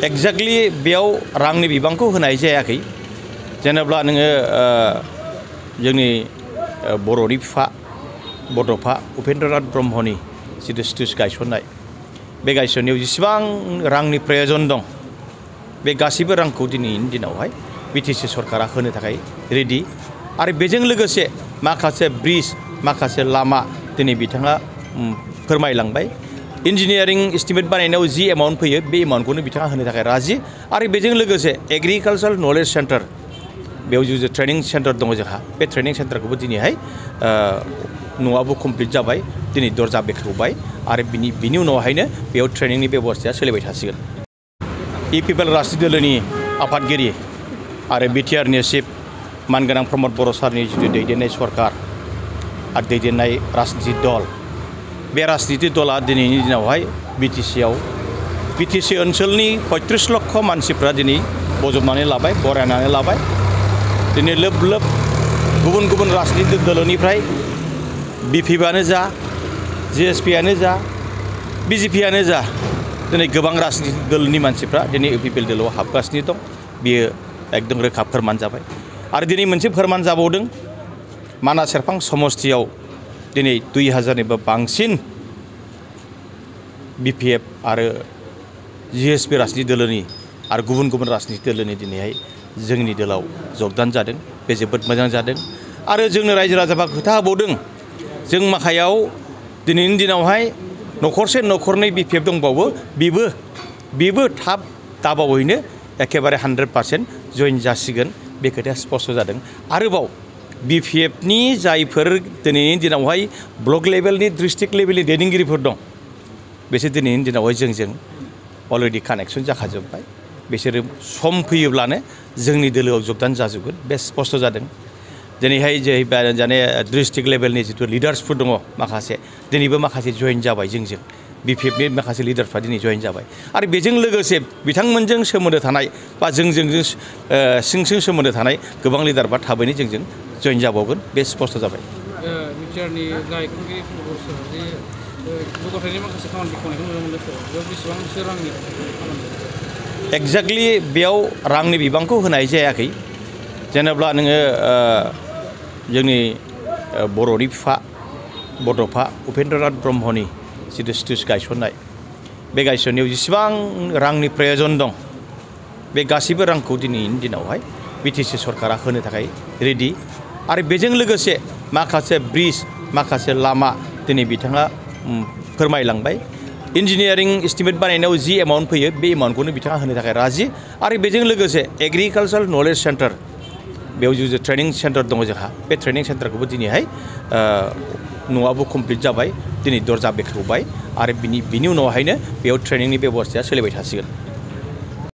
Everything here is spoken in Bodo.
एक्जाक्टलि बेयाव रांनि बिबांखौ होनाय जायाखै जेनेब्ला नोङो जोंनि बर'नि बिफा बड'फा उपेन्द्रनाथ ब्रह्मनि जिथु स्टेज गायसननाय बे गायसननायाव जेसेबां रांनि प्रयजन दं बे गासैबो रांखौ दिनैनि दिनावहाय बिटिसि सरकारा होनो थाखाय रेडि आरो बेजों लोगोसे माखासे ब्रिज माखासे लामा दिनै बिथाङा फोरमायलांबाय इन्जिनियारिं एस्टिमेट बानायनायाव जि एमाउन्ट फैयो बे एमाउन्टखौनो बिथाङा होनो थाखाय राजि आरो बेजों लोगोसे एग्रिकालचार नलेज सेन्टार बेयाव जे ट्रेनिं सेन्टार दङ जोंहा बे ट्रेनिं सेन्टारखौबो दिनैहाय न'आबो कमप्लिट जाबाय दिनै दरजा बेखेवबाय आरो बिनि उनावहायनो बेयाव ट्रेनिंनि बेबस्थाया सोलिबाय थासिगोन इपिपिएल राजनिति दोलोनि आफादगिरि आरो बिटिआरनि चिफ मानगोनां प्रमद बर' सारनि जिथु दैदेननाय सरकार आरो दैदेननाय राजनिति दल बे राजनिति दला दिनैनि दिनावहाय बिटिसि ओनसोलनि 35 लक्ष मानसिफ्रा दिनै बजबनानै लाबाय बरायनानै लाबाय दिनै लोब लोब गुबुन गुबुन राजनिति दोलोनिफ्राय बिपिएफआनो जा जिएसपिआनो जा बिजेपिआनो जा दिनै गोबां राजनिति दोलनि मानसिफ्रा दिनै इपिपिएल दोलोआव हाबगासिनो दं बियो एकदम रोखा फोरमान जाबाय आरो दिनै मोनसे फोरमान जाबावदों मानास सेरफां समस्तियाव दिनै 2000निबो बांसिन बिपिएफ आरो जिएसपि राजनिति दोलोनि आरो गुबुन गुबुन राजनिति दोलोनि दिनैहाय जोंनि दोलाव जगदान जादों बे जोबोद मोजां जादों आरो जोंनो रायजो राजाफ्रा खोथा होबावदों जों माखायाव दिनैनि दिनावहाय न'खरसे न'खरनै बिपिएफ दंबावो बेबो थाब दाबावैनो एखेबारे 100% जइन जासिगोन बे खोथाया स्पष्ट जादों आरोबाव बिपिएफनि जायफोर दिनैनि दिनावहाय ब्लक लेभेलनि डिस्ट्रिक्ट लेभेलनि दैदेनगिरिफोर दं बिसोर दिनैनि दिनावहाय जोंजों अलरेडि कानेक्सन जाखाजोब्बाय बिसोरो सम फैयोब्लानो जोंनि दोलोआव जगदान जाजोबगोन बे स्पष्ट जादों दिनैहाय जाने डिस्ट्रिक्ट लेभेलनि जिथु लिडार्सफोर दङ माखासे दिनैबो माखासे जइन जाबाय जोंजों बिपिएफनि माखासे लिडारफ्रा दिनै जइन जाबाय आरो बेजों लोगोसे बिथांमोनजों सोमोन्दो थानाय बा जोंजों सिं सोमोन्दो थानाय गोबां लिडारफ्रा थाबैनो जोंजों जइन जाबावगोन बे स्पष्ट जाबाय बिटिआरनि जौगाथायनि माखासे खामानिफोरखौ नुनो मोनदों बेसेबांसो रांनि एक्जाक्टलि बेयाव रांनि बिबांखौ होनाय जायाखै जेनेब्ला नोङो जोंनि बर'नि बिफा बड'फा उपेन्द्रनाथ ब्रह्मनि जिथु स्टेज गायसननाय बे गायसननायाव जेसेबां रांनि प्रयजन दं बे गासैबो रांखौ दिनैनि दिनावहाय बिटिसि सरकारा होनो थाखाय रेडि आरो बेजों लोगोसे माखासे ब्रिज माखासे लामा दिनै बिथाङा फोरमायलांबाय इन्जिनियारिं एस्टिमेट बानायनायाव जि एमाउन्ट फैयो बे एमाउन्टखौनो बिथाङा होनो थाखाय राजि आरो बेजों लोगोसे एग्रिकालचार नलेज सेन्टार बेयाव जे ट्रेनिं सेन्टार दङ जोंहा बे ट्रेनिं सेन्टारखौबो दिनैहाय न'आबो कमप्लिट जाबाय दिनै दरजा बेखेवबाय आरो बिनि उनावहायनो बेयाव ट्रेनिंनि बेबस्थाया सोलिबाय थासिगोन